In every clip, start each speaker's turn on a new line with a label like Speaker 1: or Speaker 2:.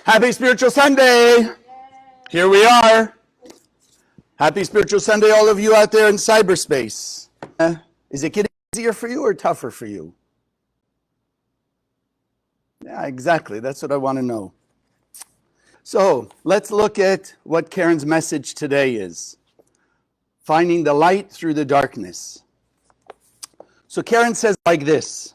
Speaker 1: Happy Spiritual Sunday! Here we are. Happy Spiritual Sunday, all of you out there in cyberspace. Is it getting easier for you or tougher for you? Yeah, exactly. That's what I want to know. So let's look at what Karen's message today is. Finding the light through the darkness. So Karen says like this.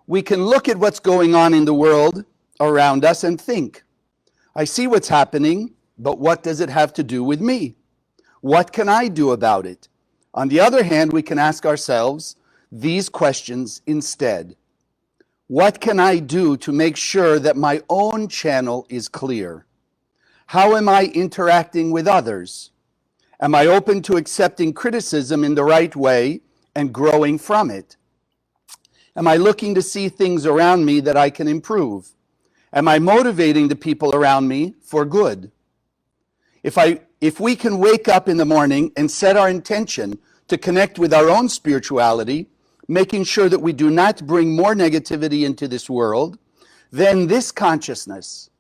Speaker 1: We can look at what's going on in the world around us and think, I see what's happening, but what does it have to do with me? What can I do about it? On the other hand, we can ask ourselves these questions instead. What can I do to make sure that my own channel is clear? How am I interacting with others? Am I open to accepting criticism in the right way and growing from it? Am I looking to see things around me that I can improve? Am I motivating the people around me for good? If we can wake up in the morning and set our intention to connect with our own spirituality, making sure that we do not bring more negativity into this world, then this consciousness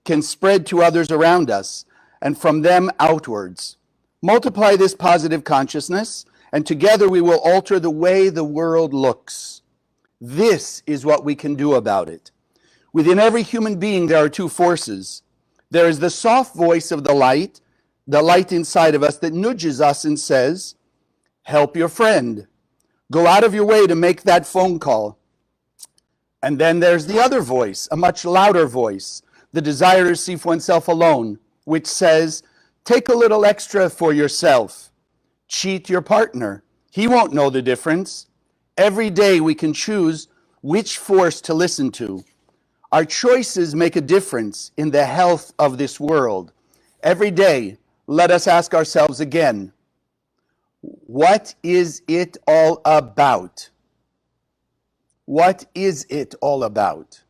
Speaker 1: can spread to others around us and from them outwards. Multiply this positive consciousness, and together we will alter the way the world looks. This is what we can do about it. Within every human being, there are two forces. There is the soft voice of the light inside of us that nudges us and says, help your friend. Go out of your way to make that phone call. And then there's the other voice, a much louder voice, the desire to see oneself alone, which says, take a little extra for yourself. Cheat your partner. He won't know the difference. Every day we can choose which force to listen to. Our choices make a difference in the health of this world. Every day, let us ask ourselves again, what is it all about? What is it all about?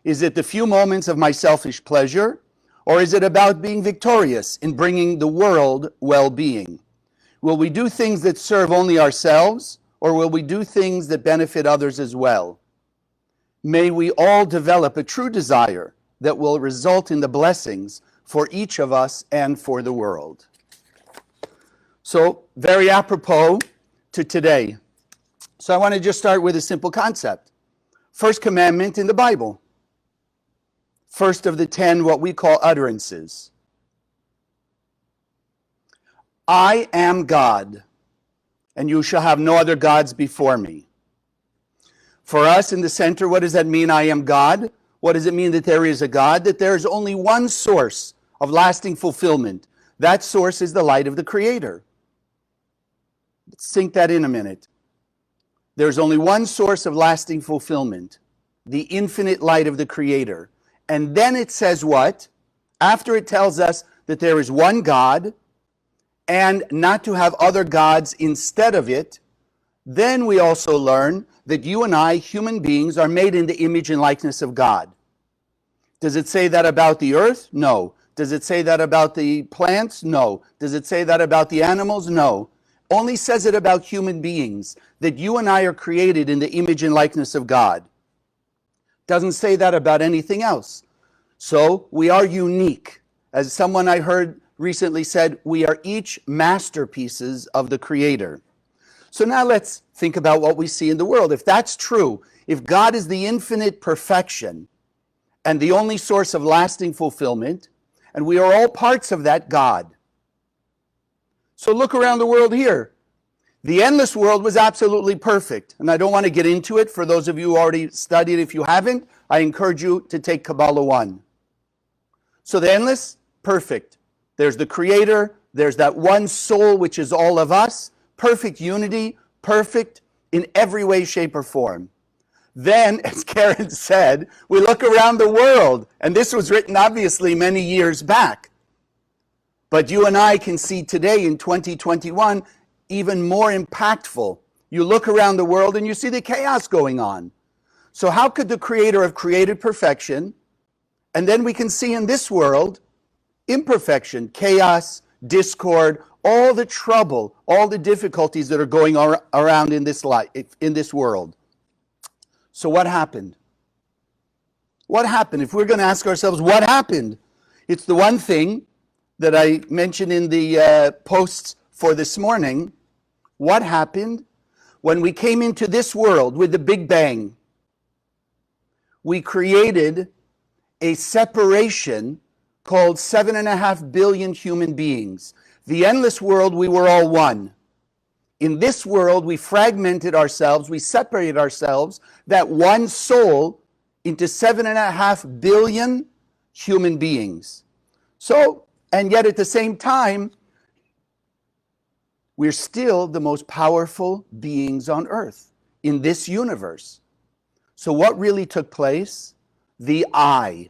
Speaker 1: Is it the few moments of my selfish pleasure, or is it about being victorious in bringing the world well-being? Will we do things that serve only ourselves, or will we do things that benefit others as well? May we all develop a true desire that will result in the blessings for each of us and for the world. So, very apropos to today. So I want to just start with a simple concept. First commandment in the Bible. First of the 10, what we call utterances. I am God, and you shall have no other gods before me. For us in the center, what does that mean, I am God? What does it mean that there is a God? That there is only one source of lasting fulfillment. That source is the light of the Creator. Let's sink that in a minute. There's only one source of lasting fulfillment, the infinite light of the Creator. And then it says what? After it tells us that there is one God and not to have other gods instead of it, then we also learn that you and I, human beings, are made in the image and likeness of God. Does it say that about the earth? No. Does it say that about the plants? No. Does it say that about the animals? No. Only says it about human beings, that you and I are created in the image and likeness of God. Doesn't say that about anything else. So we are unique. As someone I heard recently said, we are each masterpieces of the Creator. So now let's think about what we see in the world. If that's true, if God is the infinite perfection and the only source of lasting fulfillment, and we are all parts of that God. So look around the world here. The endless world was absolutely perfect. And I don't want to get into it. For those of you who already studied, if you haven't, I encourage you to take Kabbalah 1. So the endless, perfect. There's the Creator. There's that one soul, which is all of us. Perfect unity, perfect in every way, shape, or form. Then, as Karen said, we look around the world, and this was written obviously many years back. But you and I can see today in 2021, even more impactful. You look around the world and you see the chaos going on. So how could the Creator have created perfection, and then we can see in this world imperfection, chaos, discord, all the trouble, all the difficulties that are going around in this world. So what happened? What happened? If we're going to ask ourselves, what happened? It's the one thing that I mentioned in the posts for this morning. What happened? When we came into this world with the Big Bang, we created a separation called 7.5 billion human beings. The endless world, we were all one. In this world, we fragmented ourselves, we separated ourselves, that one soul, into 7.5 billion human beings. So, and yet at the same time, we're still the most powerful beings on earth in this universe. So what really took place? The I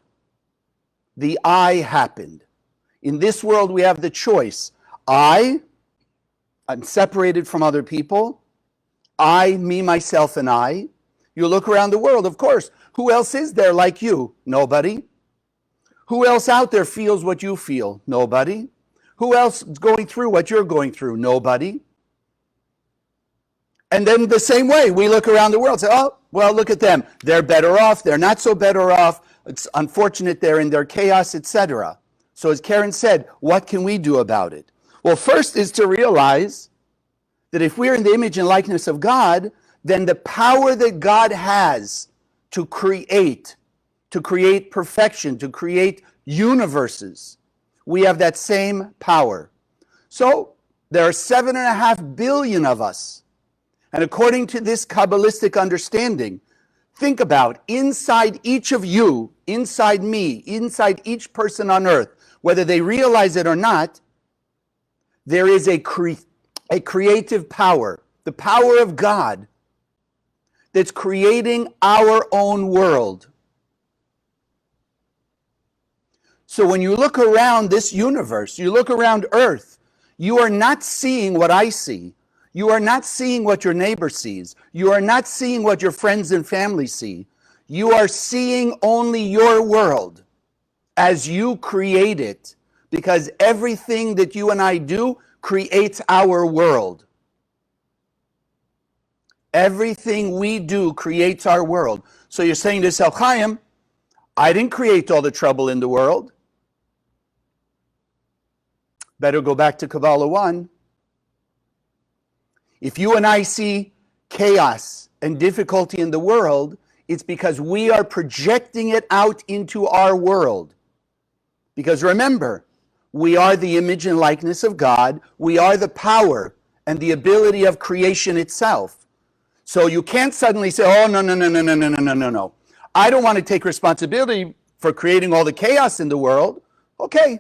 Speaker 1: happened. In this world, we have the choice. I'm separated from other people. I, me, myself, and I. You look around the world, of course. Who else is there like you? Nobody. Who else out there feels what you feel? Nobody. Who else is going through what you're going through? Nobody. And then the same way, we look around the world and say, oh, well, look at them. They're better off. They're not so better off. It's unfortunate they're in their chaos, etc. So as Karen said, what can we do about it? Well, first is to realize that if we're in the image and likeness of God, then the power that God has to create perfection, to create universes, we have that same power. So there are 7.5 billion of us. And according to this kabbalistic understanding, think about inside each of you, inside me, inside each person on earth, whether they realize it or not, there is a creative power, the power of God, that's creating our own world. So when you look around this universe, you look around Earth, you are not seeing what I see. You are not seeing what your neighbor sees. You are not seeing what your friends and family see. You are seeing only your world as you create it, because everything that you and I do creates our world. Everything we do creates our world. So you're saying to yourself, Chaim, I didn't create all the trouble in the world. Better go back to Kabbalah 1. If you and I see chaos and difficulty in the world, it's because we are projecting it out into our world. Because remember, we are the image and likeness of God. We are the power and the ability of creation itself. So you can't suddenly say, oh, no. I don't want to take responsibility for creating all the chaos in the world. Okay,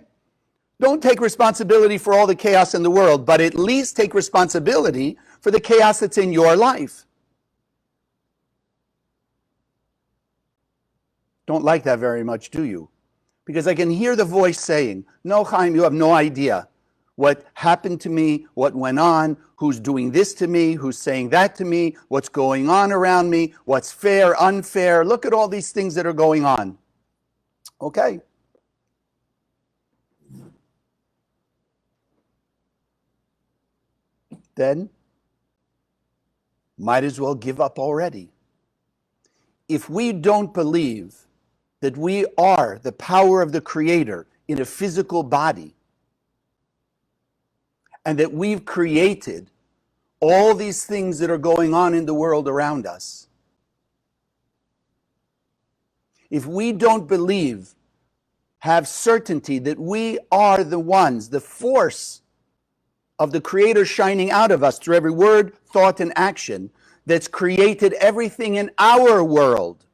Speaker 1: don't take responsibility for all the chaos in the world, but at least take responsibility for the chaos that's in your life. Don't like that very much, do you? Because I can hear the voice saying, no, Chaim, you have no idea what happened to me, what went on, who's doing this to me, who's saying that to me, what's going on around me, what's fair, unfair. Look at all these things that are going on. Okay. Then, might as well give up already. If we don't believe that we are the power of the Creator in a physical body, and that we've created all these things that are going on in the world around us, if we don't believe, have certainty that we are the ones, the force of the Creator shining out of us through every word, thought, and action that's created everything in our world,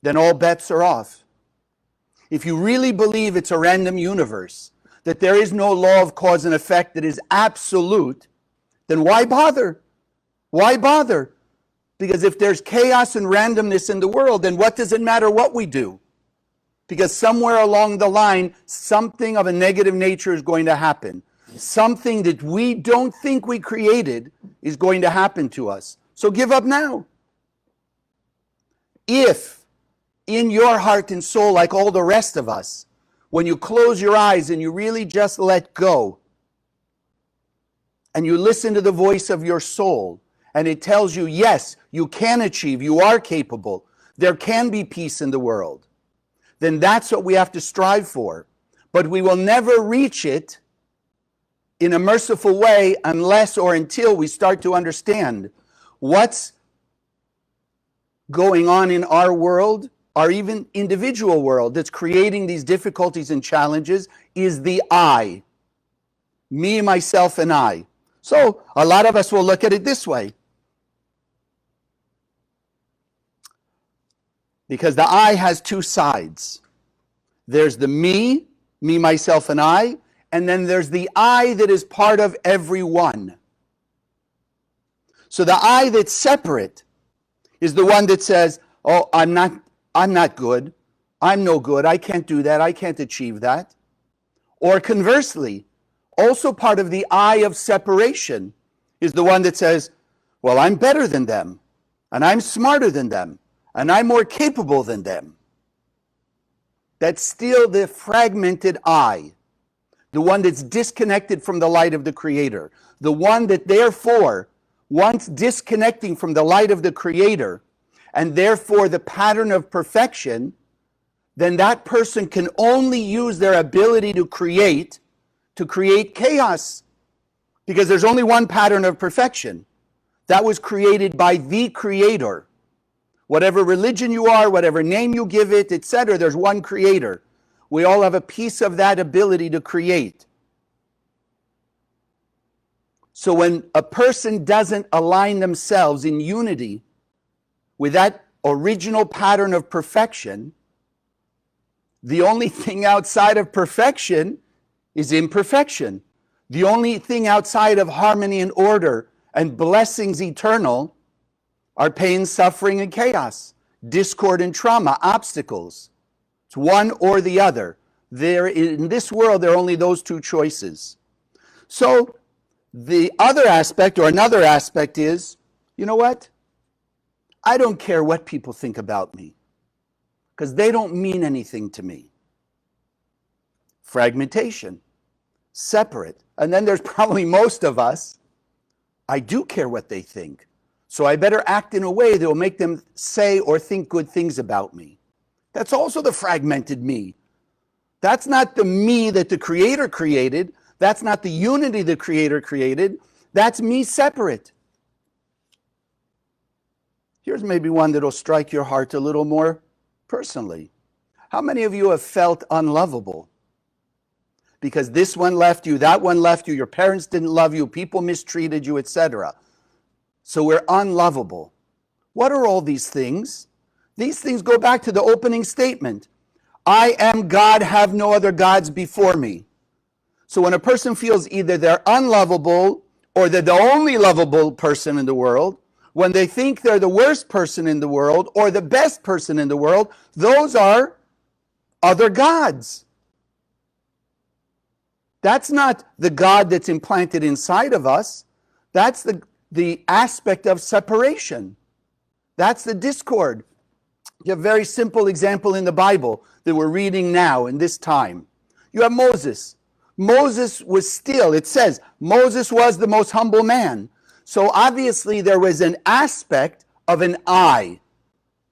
Speaker 1: then all bets are off. If you really believe it's a random universe, that there is no law of cause and effect that is absolute, then why bother? Why bother? Because if there's chaos and randomness in the world, then what does it matter what we do? Because somewhere along the line, something of a negative nature is going to happen. Something that we don't think we created is going to happen to us. So give up now. If in your heart and soul, like all the rest of us, when you close your eyes and you really just let go, and you listen to the voice of your soul, and it tells you, yes, you can achieve, you are capable, there can be peace in the world, then that's what we have to strive for. But we will never reach it in a merciful way unless or until we start to understand what's going on in our world, our even individual world that's creating these difficulties and challenges is the I. Me, myself, and I. So a lot of us will look at it this way. Because the I has two sides. There's the me, myself, and I, and then there's the I that is part of everyone. So the I that's separate is the one that says, oh, I'm not good. I'm no good. I can't do that. I can't achieve that. Or conversely, also part of the I of separation is the one that says, well, I'm better than them, and I'm smarter than them, and I'm more capable than them. That's still the fragmented I, the one that's disconnected from the light of the Creator, the one that therefore, once disconnecting from the light of the Creator, and therefore the pattern of perfection, then that person can only use their ability to create chaos. Because there's only one pattern of perfection. That was created by the Creator. Whatever religion you are, whatever name you give it, etc., there's one Creator. We all have a piece of that ability to create. So when a person doesn't align themselves in unity with that original pattern of perfection, the only thing outside of perfection is imperfection. The only thing outside of harmony and order and blessings eternal are pain, suffering, and chaos, discord and trauma, obstacles. It's one or the other. In this world, there are only those two choices. So the other aspect or another aspect is, you know what? I don't care what people think about me because they don't mean anything to me. Fragmentation, separate. And then there's probably most of us, I do care what they think. So I better act in a way that will make them say or think good things about me. That's also the fragmented me. That's not the me that the Creator created. That's not the unity the Creator created. That's me separate. Here's maybe one that'll strike your heart a little more personally. How many of you have felt unlovable? Because this one left you, that one left you, your parents didn't love you, people mistreated you, etc. So we're unlovable. What are all these things? These things go back to the opening statement. I am God, have no other gods before me. So when a person feels either they're unlovable or they're the only lovable person in the world, when they think they're the worst person in the world or the best person in the world, those are other gods. That's not the God that's implanted inside of us. That's the aspect of separation. That's the discord. You have a very simple example in the Bible that we're reading now in this time. You have Moses. Moses was still, it says, Moses was the most humble man. So obviously there was an aspect of an I.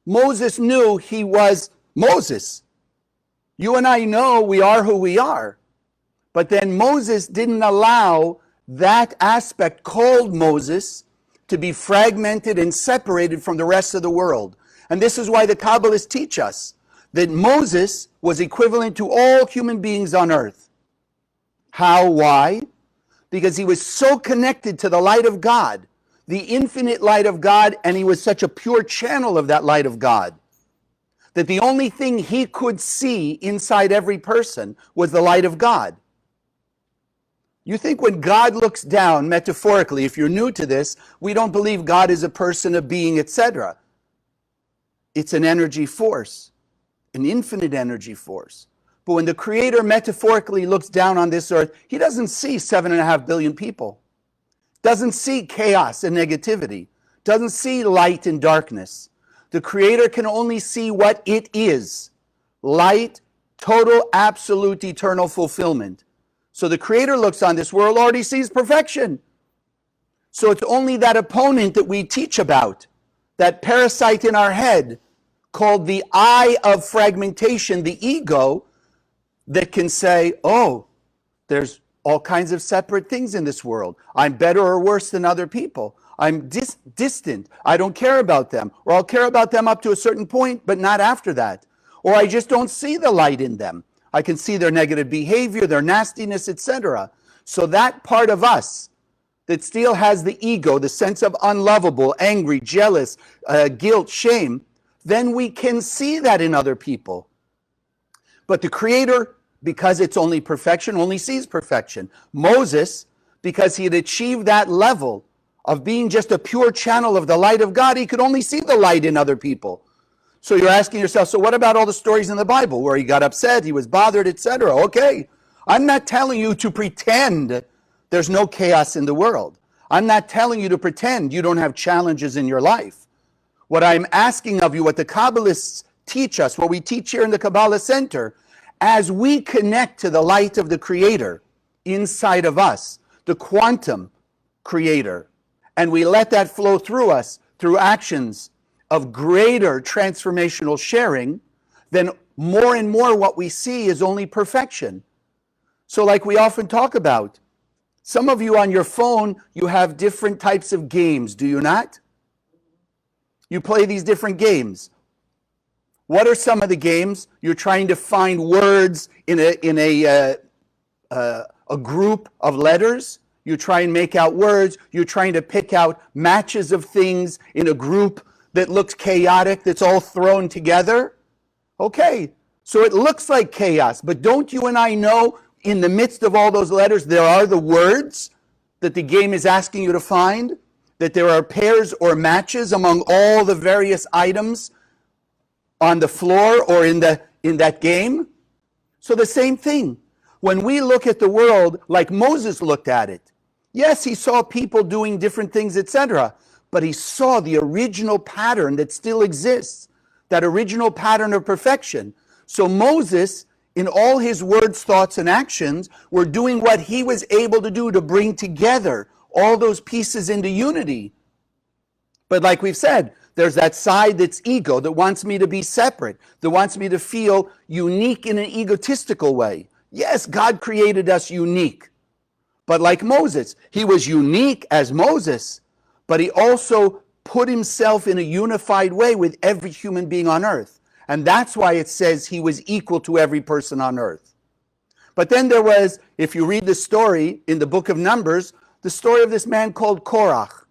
Speaker 1: Moses knew he was Moses. You and I know we are who we are. But then Moses didn't allow that aspect called Moses to be fragmented and separated from the rest of the world. And this is why the Kabbalists teach us that Moses was equivalent to all human beings on earth. How? Why? Because he was so connected to the light of God, the infinite light of God, and he was such a pure channel of that light of God, that the only thing he could see inside every person was the light of God. You think when God looks down, metaphorically, if you're new to this, we don't believe God is a person, a being, etc. It's an energy force, an infinite energy force. But when the Creator metaphorically looks down on this earth, he doesn't see 7.5 billion people, doesn't see chaos and negativity, doesn't see light and darkness. The Creator can only see what it is: light, total, absolute, eternal fulfillment. So the Creator looks on this world, already sees perfection. So it's only that opponent that we teach about, that parasite in our head called the eye of fragmentation, the ego, that can say, oh, there's all kinds of separate things in this world. I'm better or worse than other people. I'm distant. I don't care about them. Or I'll care about them up to a certain point, but not after that. Or I just don't see the light in them. I can see their negative behavior, their nastiness, etc. So that part of us that still has the ego, the sense of unlovable, angry, jealous, guilt, shame, then we can see that in other people. But the Creator, because it's only perfection, only sees perfection. Moses, because he had achieved that level of being just a pure channel of the light of God, he could only see the light in other people. So you're asking yourself, so what about all the stories in the Bible where he got upset, he was bothered, etc.? Okay, I'm not telling you to pretend there's no chaos in the world. I'm not telling you to pretend you don't have challenges in your life. What I'm asking of you, what the Kabbalists teach us, what we teach here in the Kabbalah Center, as we connect to the light of the Creator inside of us, the quantum Creator, and we let that flow through us through actions of greater transformational sharing, then more and more what we see is only perfection. So like we often talk about, some of you on your phone, you have different types of games, do you not? You play these different games. What are some of the games? You're trying to find words in a group of letters. You try and make out words. You're trying to pick out matches of things in a group that looks chaotic, that's all thrown together. Okay, so it looks like chaos, but don't you and I know in the midst of all those letters, there are the words that the game is asking you to find, that there are pairs or matches among all the various items on the floor or in that game? So the same thing. When we look at the world like Moses looked at it, yes, he saw people doing different things, etc., but he saw the original pattern that still exists, that original pattern of perfection. So Moses, in all his words, thoughts, and actions, were doing what he was able to do to bring together all those pieces into unity. But like we've said, there's that side that's ego, that wants me to be separate, that wants me to feel unique in an egotistical way. Yes, God created us unique. But like Moses, he was unique as Moses, but he also put himself in a unified way with every human being on earth. And that's why it says he was equal to every person on earth. But then there was, if you read the story in the book of Numbers, the story of this man called Korach.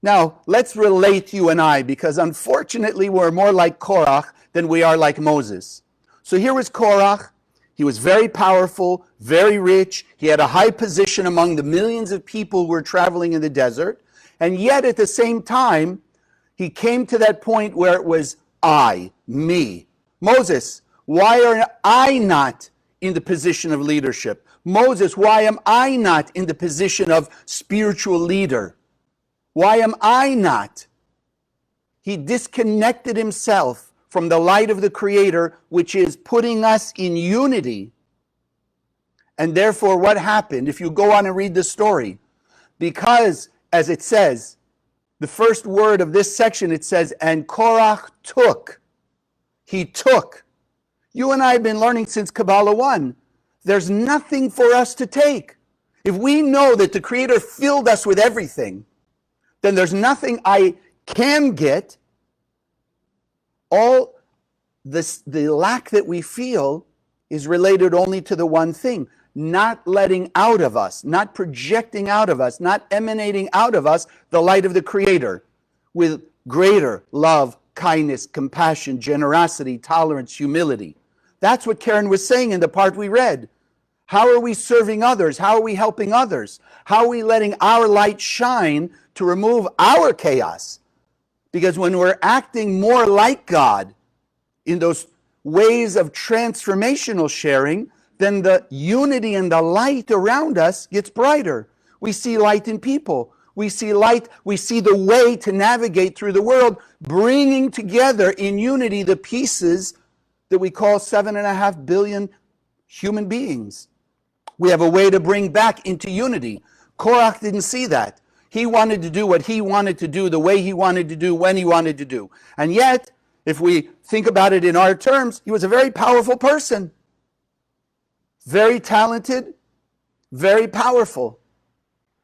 Speaker 1: Now, let's relate you and I, because unfortunately we're more like Korach than we are like Moses. So here was Korach. He was very powerful, very rich. He had a high position among the millions of people who were traveling in the desert. And yet at the same time, he came to that point where it was I, me. Moses, why am I not in the position of leadership? Moses, why am I not in the position of spiritual leader? Why am I not? He disconnected himself from the light of the Creator, which is putting us in unity. And therefore, what happened? If you go on and read the story, because, as it says, the first word of this section, it says, and Korach took. He took. You and I have been learning since Kabbalah 1. There's nothing for us to take. If we know that the Creator filled us with everything, then there's nothing I can get. All this, the lack that we feel is related only to the one thing, not letting out of us, not projecting out of us, not emanating out of us the light of the Creator with greater love, kindness, compassion, generosity, tolerance, humility. That's what Karen was saying in the part we read. How are we serving others? How are we helping others? How are we letting our light shine to remove our chaos? Because when we're acting more like God in those ways of transformational sharing, then the unity and the light around us gets brighter. We see light in people. We see light. We see the way to navigate through the world, bringing together in unity the pieces that we call 7.5 billion human beings. We have a way to bring back into unity. Korach didn't see that. He wanted to do what he wanted to do, the way he wanted to do, when he wanted to do. And yet, If we think about it in our terms, he was a very powerful person. Very talented, very powerful.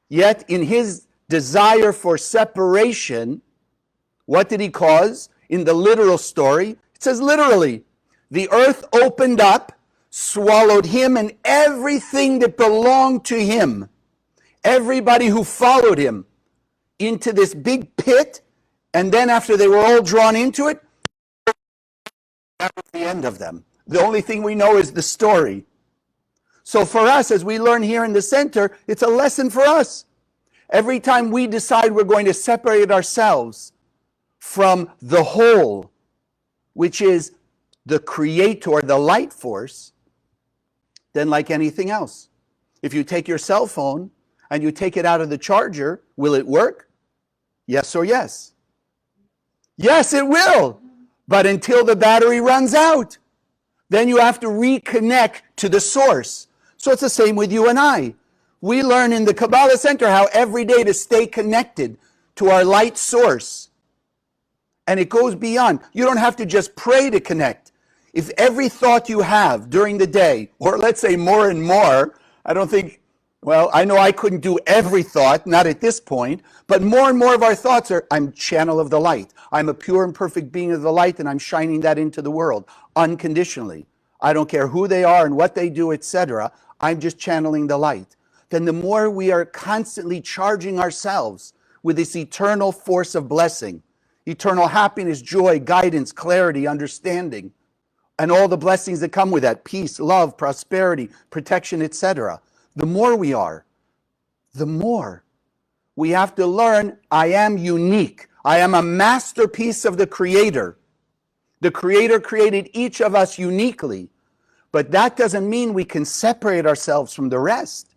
Speaker 1: Yet in his desire for separation, what did he cause? In the literal story, it says literally, the earth opened up, swallowed him and everything that belonged to him, everybody who followed him, into this big pit, and then after they were all drawn into it, that was the end of them. The only thing we know is the story. So for us, as we learn here in the center, it's a lesson for us. Every time we decide we're going to separate ourselves from the whole, which is the creator, the light force, then like anything else, if you take your cell phone and you take it out of the charger, will it work? Yes or yes? Yes, it will. But until the battery runs out, then you have to reconnect to the source. So it's the same with you and I. We learn in the Kabbalah Center how every day to stay connected to our light source. And it goes beyond. You don't have to just pray to connect. If every thought you have during the day, or let's say more and more, I don't think, well, I know I couldn't do every thought, not at this point, but more and more of our thoughts are, I'm channel of the light. I'm a pure and perfect being of the light, and I'm shining that into the world unconditionally. I don't care who they are and what they do, etc. I'm just channeling the light. Then the more we are constantly charging ourselves with this eternal force of blessing, eternal happiness, joy, guidance, clarity, understanding, and all the blessings that come with that, peace, love, prosperity, protection, etc. The more we are, the more we have to learn, I am unique. I am a masterpiece of the Creator. The Creator created each of us uniquely, but that doesn't mean we can separate ourselves from the rest.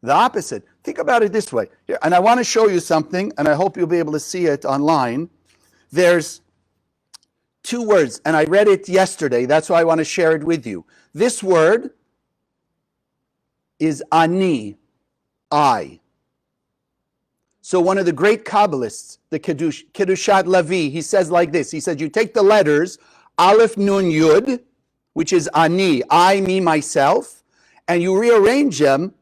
Speaker 1: The opposite. Think about it this way. Here, and I want to show you something, and I hope you'll be able to see it online. There's two words, and I read it yesterday. That's why I want to share it with you. This word is ani, I. So one of the great Kabbalists, the Kedushat Levi, he says like this. He says, you take the letters, Aleph, Nun, Yud, which is ani, I, me, myself, and you rearrange them,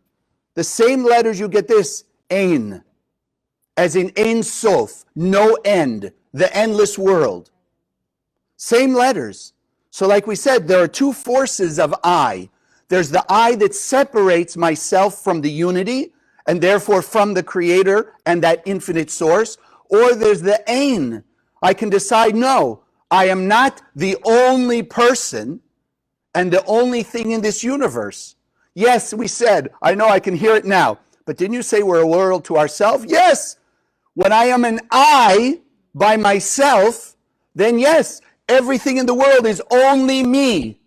Speaker 1: the same letters you get this, Ein, as in Ein Sof, no end, the endless world. Same letters. So like we said, there are two forces of I. There's the I that separates myself from the unity, and therefore from the Creator and that infinite source, or there's the Ein. I can decide, no, I am not the only person and the only thing in this universe. Yes, we said, I know I can hear it now, but didn't you say we're a world to ourselves? Yes. When I am an I by myself, then yes, everything in the world is only me.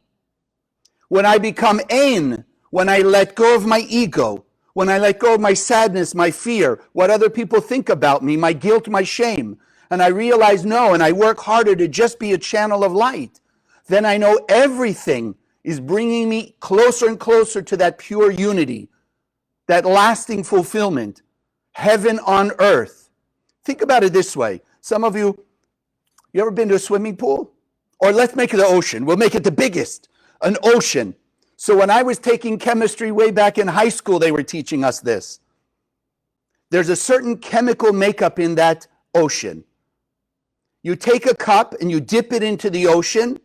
Speaker 1: When I become Ein, when I let go of my ego, when I let go of my sadness, my fear, what other people think about me, my guilt, my shame, and I realize no, and I work harder to just be a channel of light, then I know everything is bringing me closer and closer to that pure unity, that lasting fulfillment, heaven on earth. Think about it this way. Some of you ever been to a swimming pool? Or let's make it the ocean. We'll make it the biggest, an ocean. So when I was taking chemistry way back in high school, they were teaching us this. There's a certain chemical makeup in that ocean. You take a cup and you dip it into the ocean.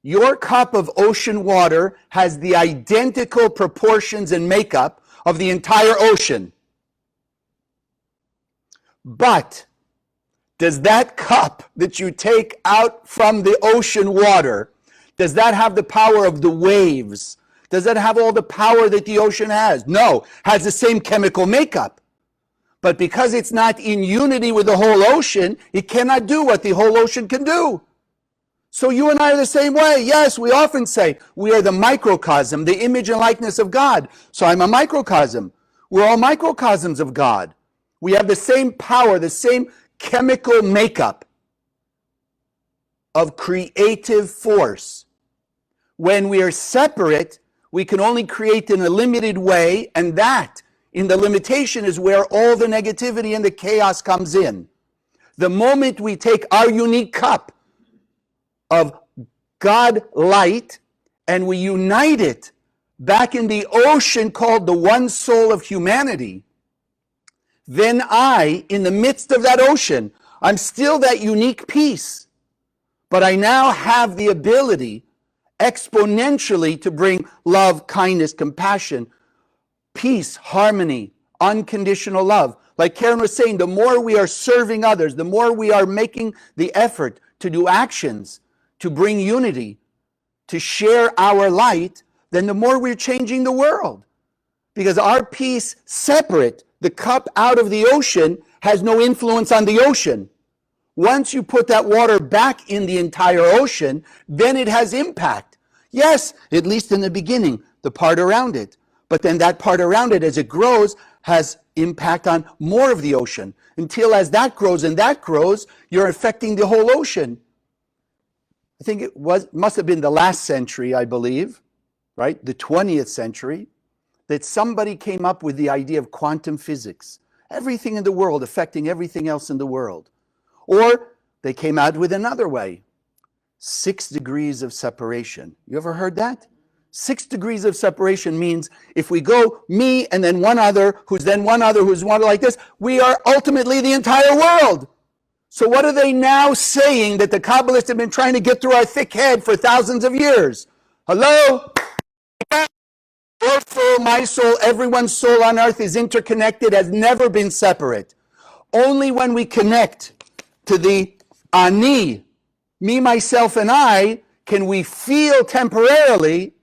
Speaker 1: Your cup of ocean water has the identical proportions and makeup of the entire ocean. But does that cup that you take out from the ocean water, does that have the power of the waves? Does that have all the power that the ocean has? No, has the same chemical makeup. But because it's not in unity with the whole ocean, it cannot do what the whole ocean can do. So you and I are the same way. Yes, we often say we are the microcosm, the image and likeness of God. So I'm a microcosm. We're all microcosms of God. We have the same power, the same chemical makeup of creative force. When we are separate, we can only create in a limited way, and that, in the limitation, is where all the negativity and the chaos comes in. The moment we take our unique cup of God light and we unite it back in the ocean called the one soul of humanity, then I, in the midst of that ocean, I'm still that unique piece, but I now have the ability exponentially to bring love, kindness, compassion, peace, harmony, unconditional love. Like Karen was saying, the more we are serving others, the more we are making the effort to do actions, to bring unity, to share our light, then the more we're changing the world. Because our piece separate, the cup out of the ocean, has no influence on the ocean. Once you put that water back in the entire ocean, then it has impact. Yes, at least in the beginning, the part around it. But then that part around it, as it grows, has impact on more of the ocean. Until as that grows and that grows, you're affecting the whole ocean. I think must have been the last century, I believe, right? The 20th century, that somebody came up with the idea of quantum physics. Everything in the world affecting everything else in the world. Or they came out with another way. 6 degrees of separation. You ever heard that? 6 degrees of separation means if we go me and then one other, who's then one other, who's one like this, we are ultimately the entire world. So what are they now saying that the Kabbalists have been trying to get through our thick head for thousands of years? Hello? Your soul, my soul, everyone's soul on earth is interconnected, has never been separate. Only when we connect to the Ani, me, myself, and I, can we feel temporarily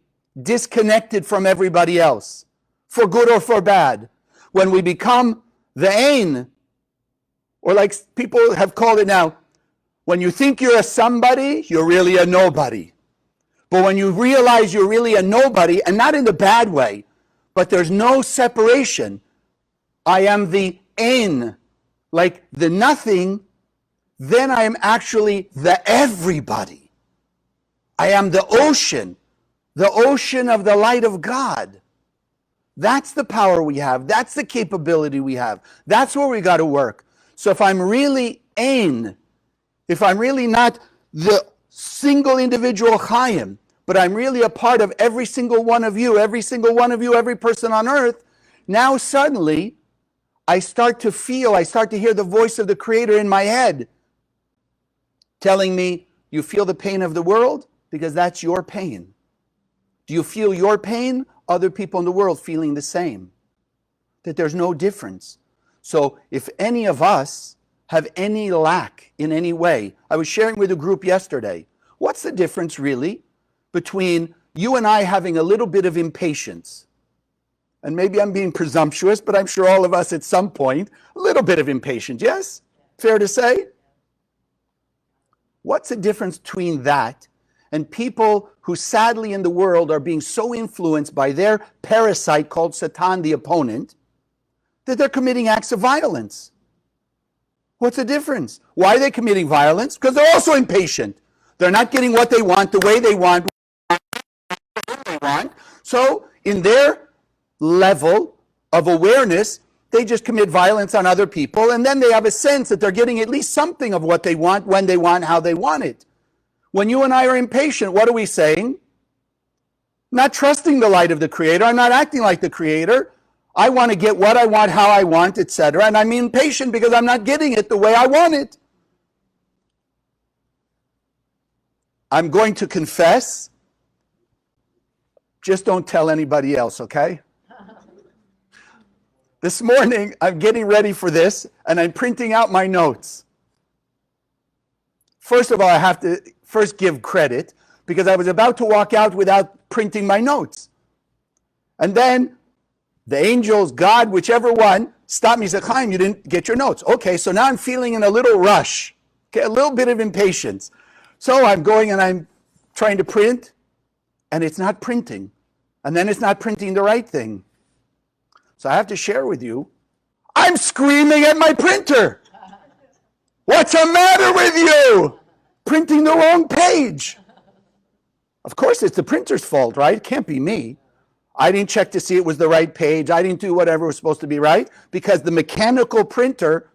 Speaker 1: disconnected from everybody else, for good or for bad. When we become the Ein, or like people have called it now, when you think you're a somebody, you're really a nobody. But when you realize you're really a nobody, and not in the bad way, but there's no separation, I am the Ein, like the nothing, then I am actually the everybody. I am the ocean of the light of God. That's the power we have. That's the capability we have. That's where we got to work. So if I'm really Ein, if I'm really not the single individual Chaim, but I'm really a part of every single one of you, every person on earth, now suddenly I start to hear the voice of the Creator in my head telling me, you feel the pain of the world? Because that's your pain. Do you feel your pain? Other people in the world feeling the same. That there's no difference. So if any of us have any lack in any way, I was sharing with a group yesterday, what's the difference really between you and I having a little bit of impatience? And maybe I'm being presumptuous, but I'm sure all of us at some point, a little bit of impatience, yes? Fair to say? What's the difference between that and people who sadly in the world are being so influenced by their parasite called Satan, the opponent, that they're committing acts of violence? What's the difference? Why are they committing violence? Because they're also impatient. They're not getting what they want, the way they want. So in their level of awareness, they just commit violence on other people, and then they have a sense that they're getting at least something of what they want, when they want, how they want it. When you and I are impatient, what are we saying? Not trusting the light of the Creator. I'm not acting like the Creator. I want to get what I want, how I want, etc. And I'm impatient because I'm not getting it the way I want it. I'm going to confess. Just don't tell anybody else, okay? This morning, I'm getting ready for this, and I'm printing out my notes. First of all, I have to first give credit, because I was about to walk out without printing my notes. And then the angels, God, whichever one, stopped me and said, Chaim, you didn't get your notes. Okay, so now I'm feeling in a little rush, okay, a little bit of impatience. So I'm going and I'm trying to print, and it's not printing. And then it's not printing the right thing. So I have to share with you, I'm screaming at my printer. What's the matter with you? Printing the wrong page. Of course, it's the printer's fault, right? It can't be me. I didn't check to see it was the right page. I didn't do whatever was supposed to be right, because the mechanical printer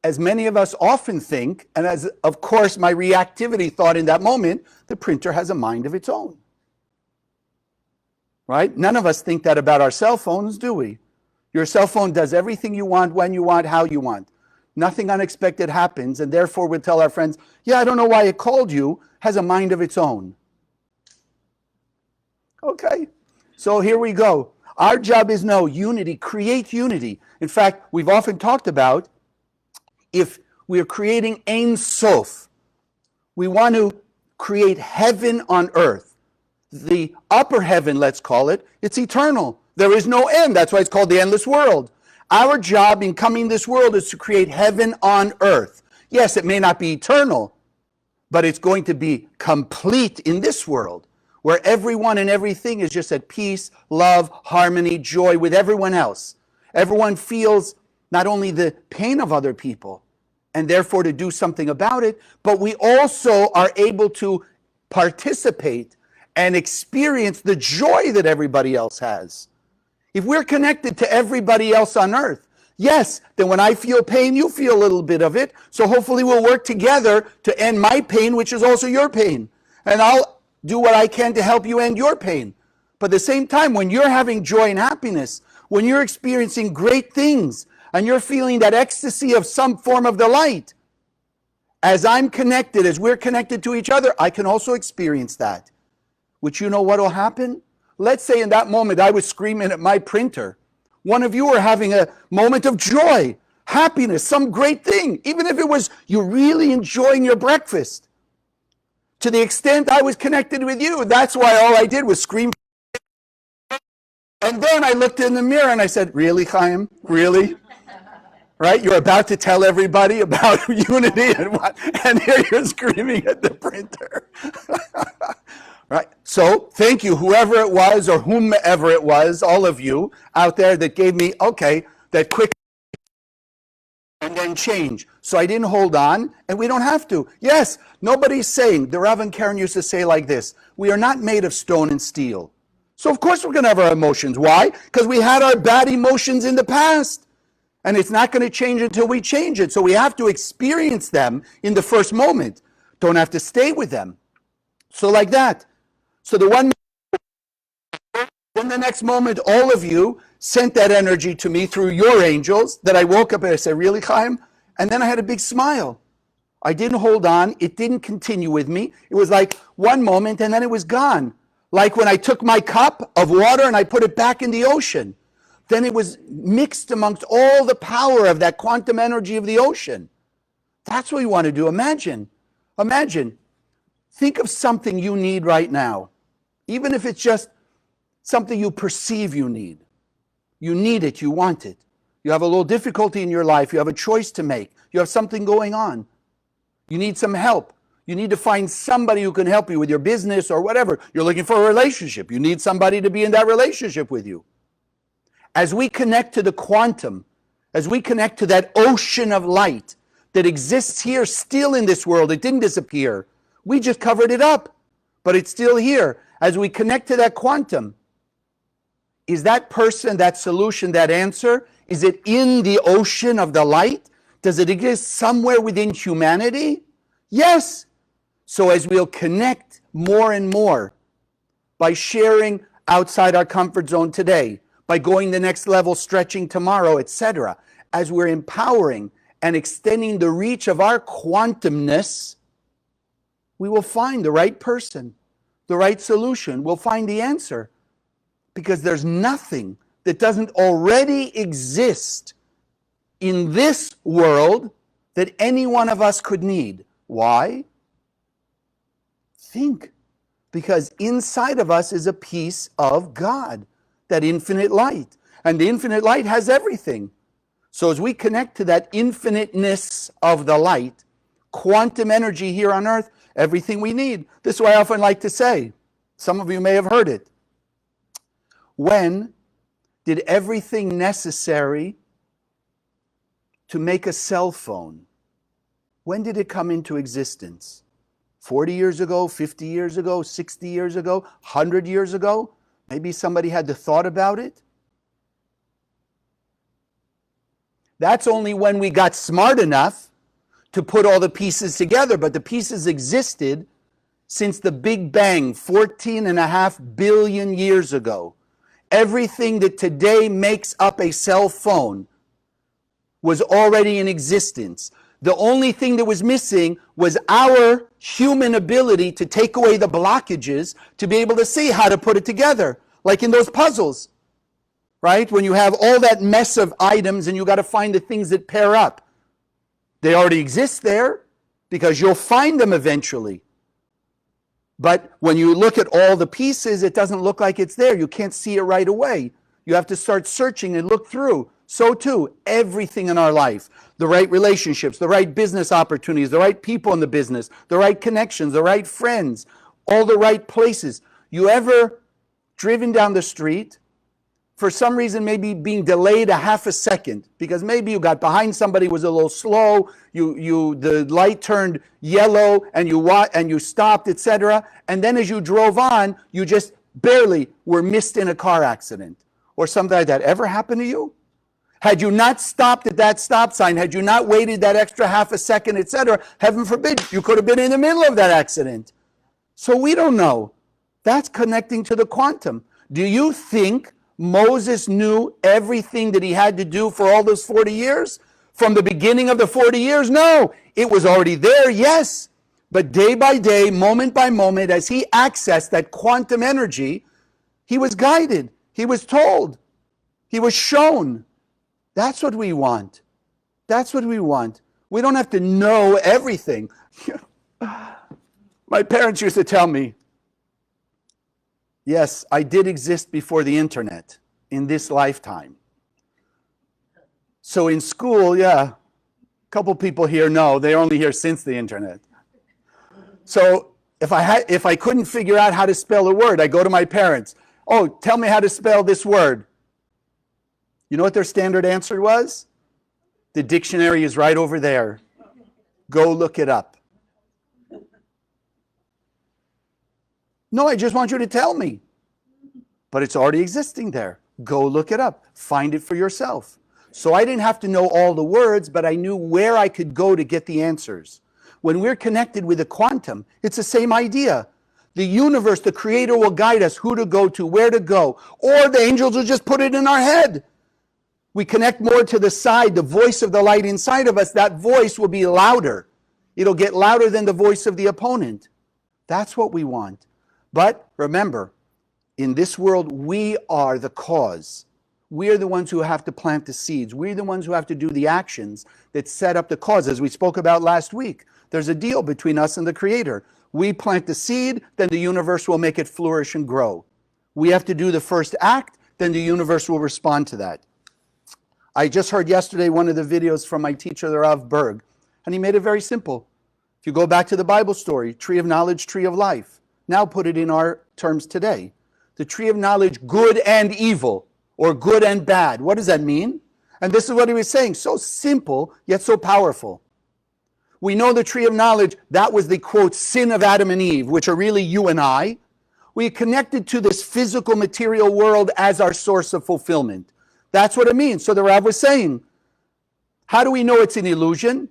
Speaker 1: as many of us often think, and as of course my reactivity thought in that moment, the printer has a mind of its own. Right? None of us think that about our cell phones, do we? Your cell phone does everything you want, when you want, how you want. Nothing unexpected happens, and therefore we'll tell our friends, yeah, I don't know why it called you, has a mind of its own. Okay, so here we go. Our job is unity, create unity. In fact, we've often talked about if we're creating Ein Sof, we want to create heaven on earth. The upper heaven, let's call it, it's eternal. There is no end. That's why it's called the endless world. Our job in coming this world is to create heaven on earth. Yes, it may not be eternal, but it's going to be complete in this world, where everyone and everything is just at peace, love, harmony, joy with everyone else. Everyone feels not only the pain of other people, and therefore to do something about it, but we also are able to participate and experience the joy that everybody else has. If we're connected to everybody else on earth, yes, then when I feel pain, you feel a little bit of it. So hopefully we'll work together to end my pain, which is also your pain. And I'll do what I can to help you end your pain. But at the same time, when you're having joy and happiness, when you're experiencing great things, and you're feeling that ecstasy of some form of the light, as I'm connected, as we're connected to each other, I can also experience that. Which you know what will happen? Let's say in that moment I was screaming at my printer. One of you were having a moment of joy, happiness, some great thing, even if it was you really enjoying your breakfast. To the extent I was connected with you, that's why all I did was scream. And then I looked in the mirror and I said, really, Chaim? Really? Right? You're about to tell everybody about unity and here you're screaming at the printer. Right? So thank you, whoever it was or whomever it was, all of you out there that gave me, okay, that quick and then change. So I didn't hold on, and we don't have to. Yes, nobody's saying, the Rav and Karen used to say like this, we are not made of stone and steel. So of course we're going to have our emotions. Why? Because we had our bad emotions in the past. And it's not going to change until we change it. So we have to experience them in the first moment. Don't have to stay with them. So like that. So then the next moment, all of you sent that energy to me through your angels that I woke up and I said, really, Chaim? And then I had a big smile. I didn't hold on. It didn't continue with me. It was like one moment and then it was gone. Like when I took my cup of water and I put it back in the ocean. Then it was mixed amongst all the power of that quantum energy of the ocean. That's what we want to do. Imagine. Think of something you need right now. Even if it's just something you perceive you need. You need it, you want it. You have a little difficulty in your life, you have a choice to make, you have something going on. You need some help. You need to find somebody who can help you with your business or whatever. You're looking for a relationship. You need somebody to be in that relationship with you. As we connect to the quantum, as we connect to that ocean of light that exists here still in this world, it didn't disappear. We just covered it up, but it's still here. As we connect to that quantum, is that person, that solution, that answer, is it in the ocean of the light? Does it exist somewhere within humanity? Yes. So as we'll connect more and more by sharing outside our comfort zone today, by going the next level, stretching tomorrow, etc., as we're empowering and extending the reach of our quantumness, we will find the right person, the right solution. We'll find the answer. Because there's nothing that doesn't already exist in this world that any one of us could need. Why? Think. Because inside of us is a piece of God, that infinite light. And the infinite light has everything. So as we connect to that infiniteness of the light, quantum energy here on earth, everything we need. This is what I often like to say. Some of you may have heard it. When did everything necessary to make a cell phone, when did it come into existence? 40 years ago, 50 years ago, 60 years ago, 100 years ago? Maybe somebody had the thought about it? That's only when we got smart enough to put all the pieces together, but the pieces existed since the Big Bang 14.5 billion years ago. Everything that today makes up a cell phone was already in existence. The only thing that was missing was our human ability to take away the blockages to be able to see how to put it together, like in those puzzles, right? When you have all that mess of items and you got to find the things that pair up. They already exist there because you'll find them eventually. But when you look at all the pieces, it doesn't look like it's there. You can't see it right away. You have to start searching and look through. So too, everything in our life, the right relationships, the right business opportunities, the right people in the business, the right connections, the right friends, all the right places. You ever driven down the street, for some reason maybe being delayed a half a second, because maybe you got behind somebody, was a little slow, the light turned yellow and you stopped, etc. And then as you drove on, you just barely were missed in a car accident or something like that. Ever happened to you? Had you not stopped at that stop sign, had you not waited that extra half a second, etc., heaven forbid, you could have been in the middle of that accident. So we don't know. That's connecting to the quantum. Do you think Moses knew everything that he had to do for all those 40 years? From the beginning of the 40 years? No. It was already there, yes. But day by day, moment by moment, as he accessed that quantum energy, he was guided. He was told. He was shown. That's what we want. That's what we want. We don't have to know everything. My parents used to tell me, yes, I did exist before the internet in this lifetime. So in school, yeah, a couple people here know, they're only here since the internet. So if I couldn't figure out how to spell a word, I go to my parents. Oh, tell me how to spell this word. You know what their standard answer was? The dictionary is right over there. Go look it up. No, I just want you to tell me. But it's already existing there. Go look it up. Find it for yourself. So I didn't have to know all the words, but I knew where I could go to get the answers. When we're connected with the quantum, it's the same idea. The universe, the creator will guide us who to go to, where to go. Or the angels will just put it in our head. We connect more to the side, the voice of the light inside of us. That voice will be louder. It'll get louder than the voice of the opponent. That's what we want. But remember, in this world, we are the cause. We are the ones who have to plant the seeds. We're the ones who have to do the actions that set up the cause. As we spoke about last week, there's a deal between us and the Creator. We plant the seed, then the universe will make it flourish and grow. We have to do the first act, then the universe will respond to that. I just heard yesterday one of the videos from my teacher, the Rav Berg, and he made it very simple. If you go back to the Bible story, tree of knowledge, tree of life. Now put it in our terms today. The tree of knowledge, good and evil, or good and bad. What does that mean? And this is what he was saying. So simple, yet so powerful. We know the tree of knowledge, that was the, quote, sin of Adam and Eve, which are really you and I. We connected to this physical material world as our source of fulfillment. That's what it means. So the Rav was saying, how do we know it's an illusion?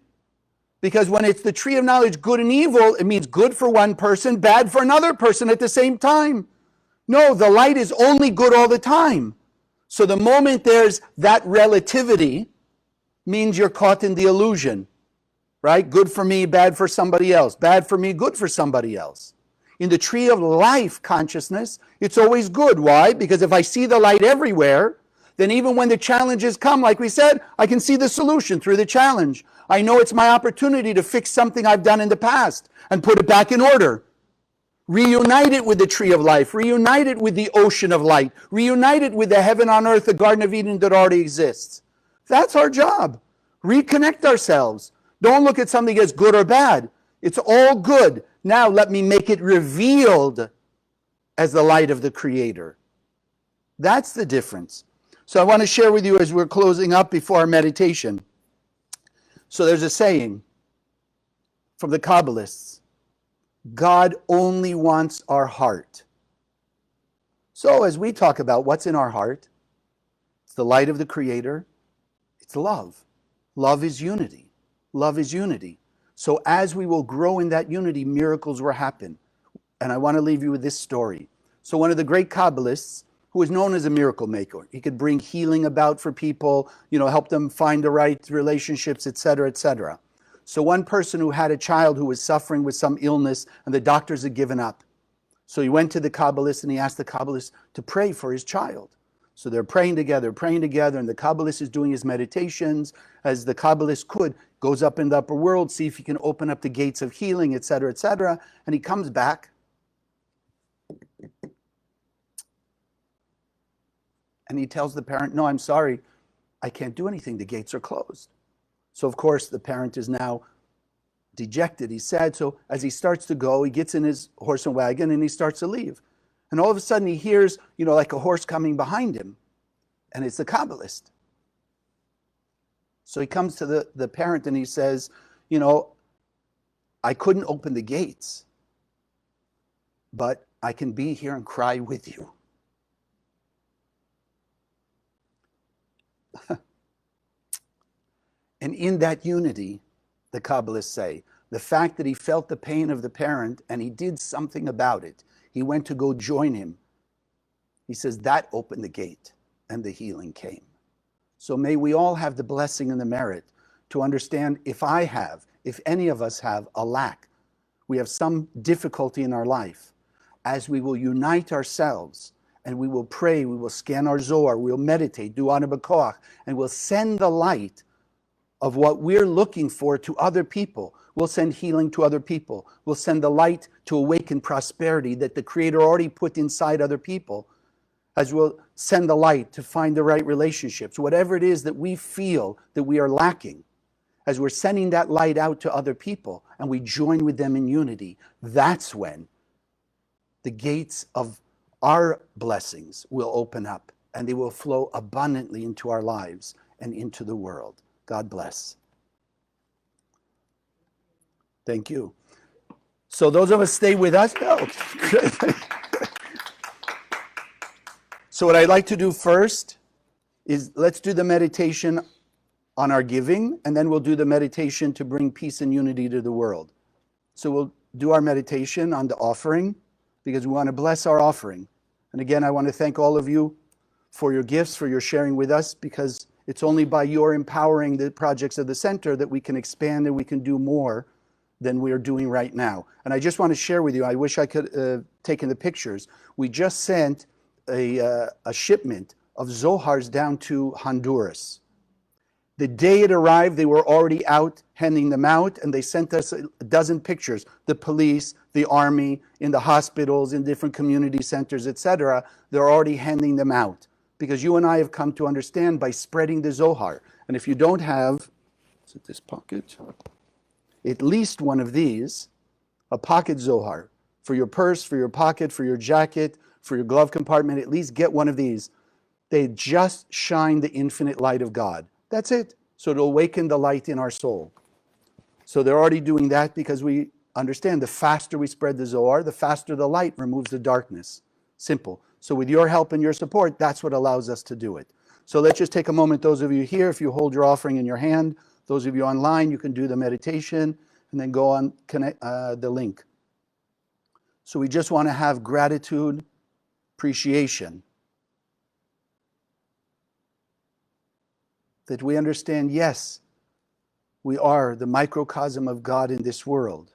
Speaker 1: Because when it's the tree of knowledge, good and evil, it means good for one person, bad for another person at the same time. No, the light is only good all the time. So the moment there's that relativity, means you're caught in the illusion, right? Good for me, bad for somebody else. Bad for me, good for somebody else. In the tree of life consciousness, it's always good. Why? Because if I see the light everywhere, then even when the challenges come, like we said, I can see the solution through the challenge. I know it's my opportunity to fix something I've done in the past and put it back in order. Reunite it with the tree of life. Reunite it with the ocean of light. Reunite it with the heaven on earth, the Garden of Eden that already exists. That's our job. Reconnect ourselves. Don't look at something as good or bad. It's all good. Now let me make it revealed as the light of the Creator. That's the difference. So I want to share with you as we're closing up before our meditation. So there's a saying from the Kabbalists, God only wants our heart. So as we talk about what's in our heart, it's the light of the Creator, it's love. Love is unity. Love is unity. So as we will grow in that unity, miracles will happen. And I want to leave you with this story. So one of the great Kabbalists, who was known as a miracle maker, he could bring healing about for people, help them find the right relationships, etc., etc. So one person who had a child who was suffering with some illness and the doctors had given up. So he went to the Kabbalist and he asked the Kabbalist to pray for his child. So they're praying together, and the Kabbalist is doing his meditations as the Kabbalist goes up in the upper world, see if he can open up the gates of healing, etc., etc. And he comes back and he tells the parent, no, I'm sorry, I can't do anything. The gates are closed. So of course the parent is now dejected. He's sad. So as he starts to go, he gets in his horse and wagon and he starts to leave. And all of a sudden he hears, like a horse coming behind him. And it's the Kabbalist. So he comes to the parent and he says, I couldn't open the gates, but I can be here and cry with you. And in that unity, the Kabbalists say, the fact that he felt the pain of the parent and he did something about it, he went to go join him. He says that opened the gate and the healing came. So may we all have the blessing and the merit to understand if any of us have a lack, we have some difficulty in our life, as we will unite ourselves and we will pray, we will scan our Zohar, we'll meditate, do Ana B'Koach, and we'll send the light of what we're looking for to other people. We'll send healing to other people. We'll send the light to awaken prosperity that the Creator already put inside other people, as we'll send the light to find the right relationships. Whatever it is that we feel that we are lacking, as we're sending that light out to other people and we join with them in unity, that's when the gates of our blessings will open up and they will flow abundantly into our lives and into the world. God bless. Thank you. So those of us stay with us. Oh. So what I'd like to do first is let's do the meditation on our giving, and then we'll do the meditation to bring peace and unity to the world. So we'll do our meditation on the offering because we want to bless our offering. And again, I want to thank all of you for your gifts, for your sharing with us, because it's only by your empowering the projects of the center that we can expand and we can do more than we are doing right now. And I just want to share with you, I wish I could have taken the pictures. We just sent a shipment of Zohars down to Honduras. The day it arrived, they were already out handing them out, and they sent us a dozen pictures. The police, the army, in the hospitals, in different community centers, etc. They're already handing them out. Because you and I have come to understand by spreading the Zohar. And if you don't have, is it this pocket? At least one of these, a pocket Zohar. For your purse, for your pocket, for your jacket, for your glove compartment, at least get one of these. They just shine the infinite light of God. That's it. So it'll awaken the light in our soul. So they're already doing that because we understand the faster we spread the Zohar, the faster the light removes the darkness. Simple. So with your help and your support, that's what allows us to do it. So let's just take a moment, those of you here, if you hold your offering in your hand, those of you online, you can do the meditation and then go on connect the link. So we just want to have gratitude, appreciation, that we understand, yes, we are the microcosm of God in this world.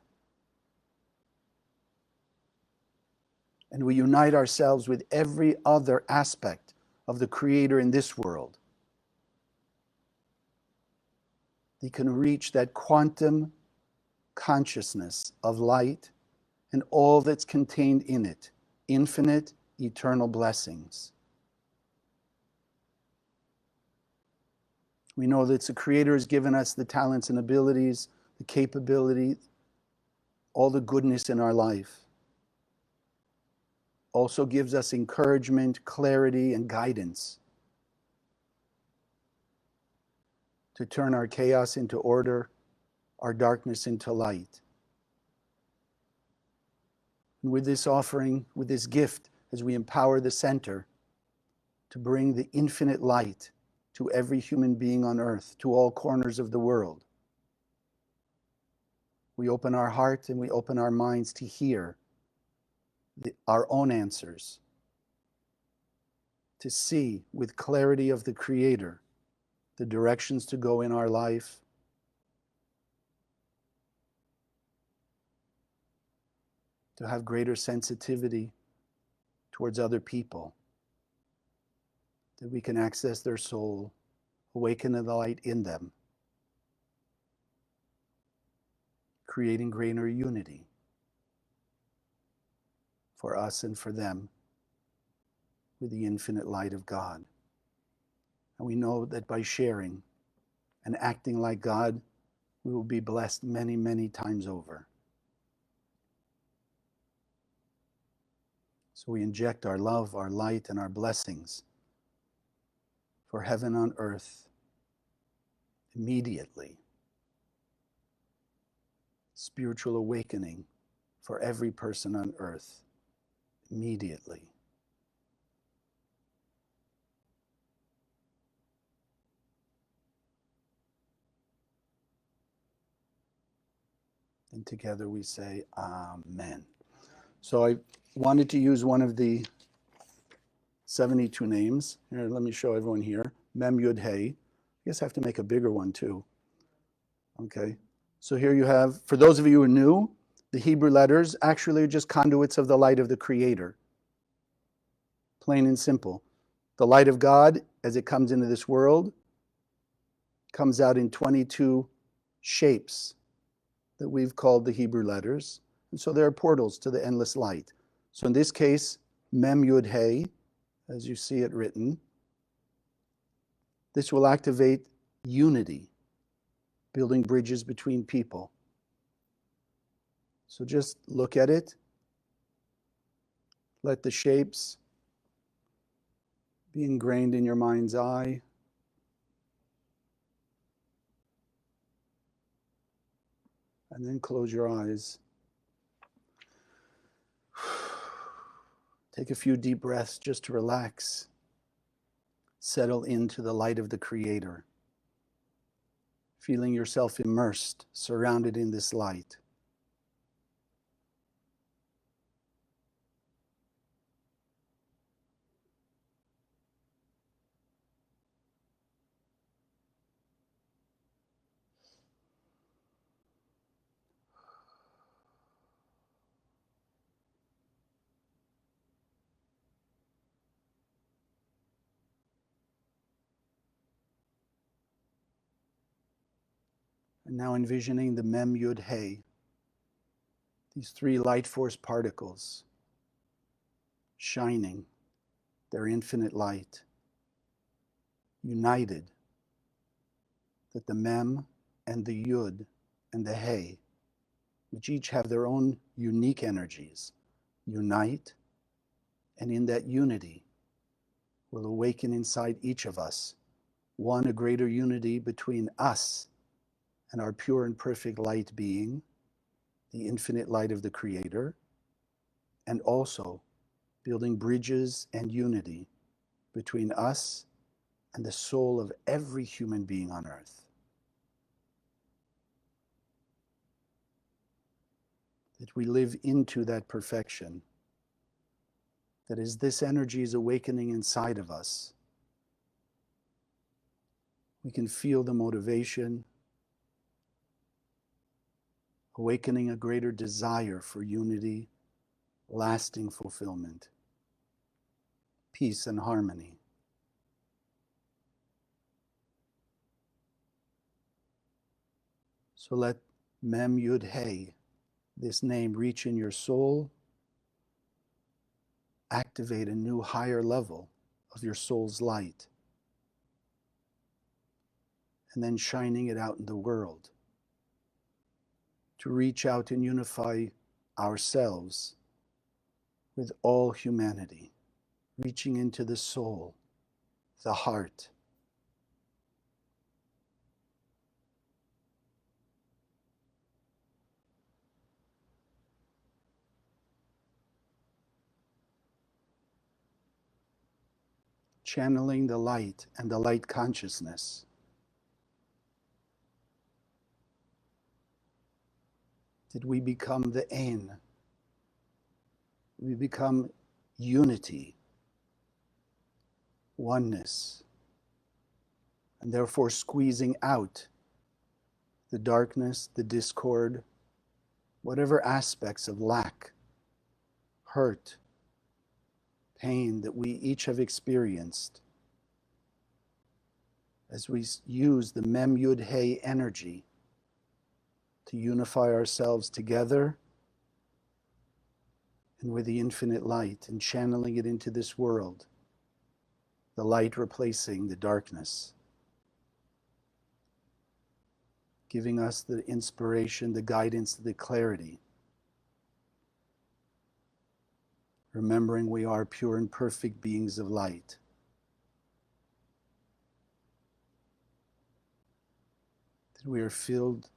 Speaker 1: And we unite ourselves with every other aspect of the Creator in this world. They can reach that quantum consciousness of light and all that's contained in it, infinite, eternal blessings. We know that the Creator has given us the talents and abilities, the capability, all the goodness in our life. Also gives us encouragement, clarity, and guidance to turn our chaos into order, our darkness into light. And with this offering, with this gift, as we empower the center to bring the infinite light to every human being on earth, to all corners of the world. We open our heart and we open our minds to hear our own answers, to see with clarity of the Creator the directions to go in our life, to have greater sensitivity towards other people, that we can access their soul, awaken the light in them, creating greater unity for us and for them with the infinite light of God. And we know that by sharing and acting like God, we will be blessed many, many times over. So we inject our love, our light, and our blessings for heaven on earth immediately. Spiritual awakening for every person on earth immediately. And together we say, Amen. So I wanted to use one of the 72 names. Here, let me show everyone here. Mem Yud Hey. I guess I have to make a bigger one too. Okay. So here you have, for those of you who are new, the Hebrew letters actually are just conduits of the light of the Creator. Plain and simple. The light of God, as it comes into this world, comes out in 22 shapes that we've called the Hebrew letters. And so there are portals to the endless light. So in this case, Mem Yud Hey, as you see it written, this will activate unity, building bridges between people. So just look at it. Let the shapes be ingrained in your mind's eye. And then close your eyes. Take a few deep breaths just to relax. Settle into the light of the Creator. Feeling yourself immersed, surrounded in this light. And now envisioning the Mem Yud Hey, these three light force particles shining their infinite light, united, that the Mem and the Yud and the Hey, which each have their own unique energies, unite, and in that unity will awaken inside each of us, one, a greater unity between us and our pure and perfect light being, the infinite light of the Creator, and also building bridges and unity between us and the soul of every human being on earth. That we live into that perfection, that as this energy is awakening inside of us, we can feel the motivation, awakening a greater desire for unity, lasting fulfillment, peace and harmony. So let Mem Yud Hey, this name, reach in your soul, activate a new higher level of your soul's light, and then shining it out in the world to reach out and unify ourselves with all humanity, reaching into the soul, the heart. channeling the light and the light consciousness. Did we become the Ein? We become unity, oneness, and therefore squeezing out the darkness, the discord, whatever aspects of lack, hurt, pain that we each have experienced as we use the Mem Yud Hey energy to unify ourselves together and with the infinite light and channeling it into this world, the light replacing the darkness, giving us the inspiration, the guidance, the clarity, remembering we are pure and perfect beings of light. That we are filled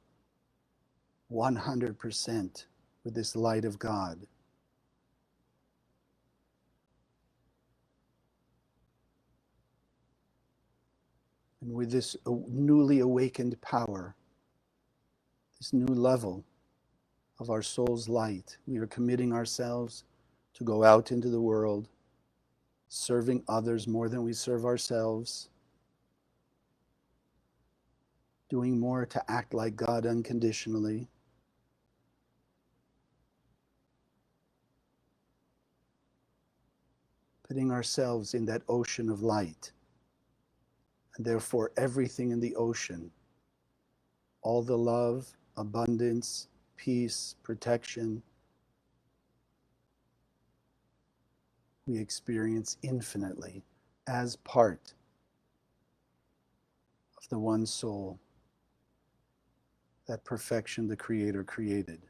Speaker 1: 100% with this light of God. And with this newly awakened power, this new level of our soul's light, we are committing ourselves to go out into the world, serving others more than we serve ourselves, doing more to act like God unconditionally, putting ourselves in that ocean of light, and therefore everything in the ocean, all the love, abundance, peace, protection, we experience infinitely as part of the one soul, that perfection the Creator created.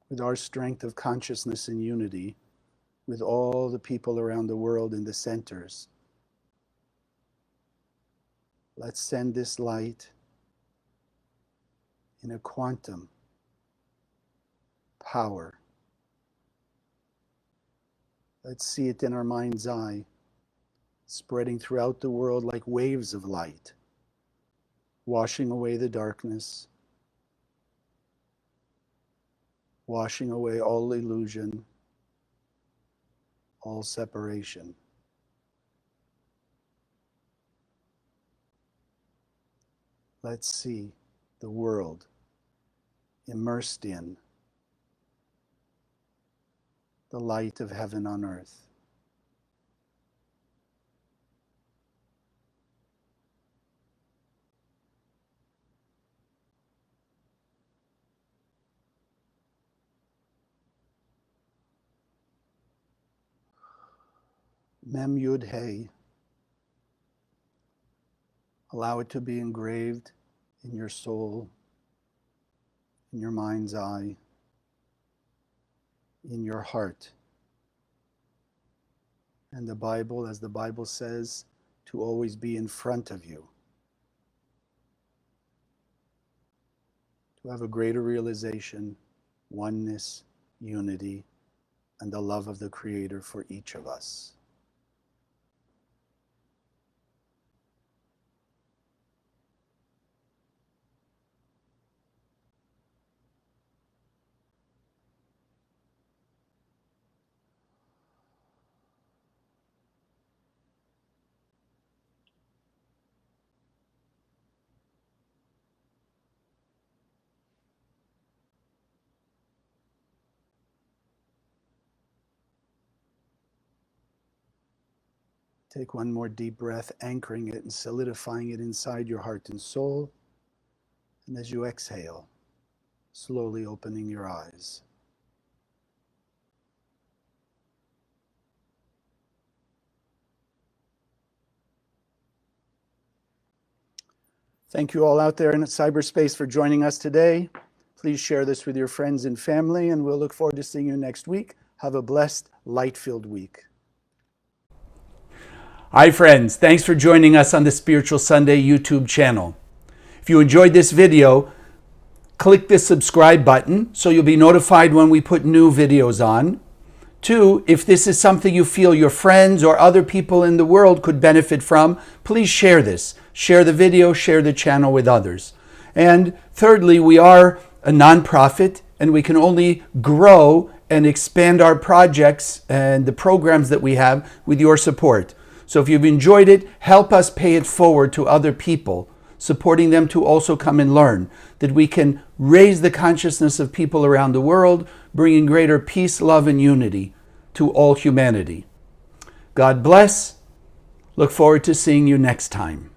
Speaker 1: With our strength of consciousness and unity, with all the people around the world in the centers, let's send this light in a quantum power. Let's see it in our mind's eye, spreading throughout the world like waves of light, washing away the darkness, washing away all illusion, all separation. Let's see the world immersed in the light of heaven on earth. Mem Yud Hey. Allow it to be engraved in your soul, in your mind's eye, in your heart. And the Bible, as the Bible says, to always be in front of you. To have a greater realization, oneness, unity, and the love of the Creator for each of us. Take one more deep breath, anchoring it and solidifying it inside your heart and soul. And as you exhale, slowly opening your eyes. Thank you all out there in cyberspace for joining us today. Please share this with your friends and family, and we'll look forward to seeing you next week. Have a blessed, light-filled week. Hi friends, thanks for joining us on the Spiritual Sunday YouTube channel. If you enjoyed this video, click the subscribe button so you'll be notified when we put new videos on. 2, if this is something you feel your friends or other people in the world could benefit from, please share this. Share the video, share the channel with others. And thirdly, we are a nonprofit and we can only grow and expand our projects and the programs that we have with your support. So if you've enjoyed it, help us pay it forward to other people, supporting them to also come and learn, that we can raise the consciousness of people around the world, bringing greater peace, love, and unity to all humanity. God bless. Look forward to seeing you next time.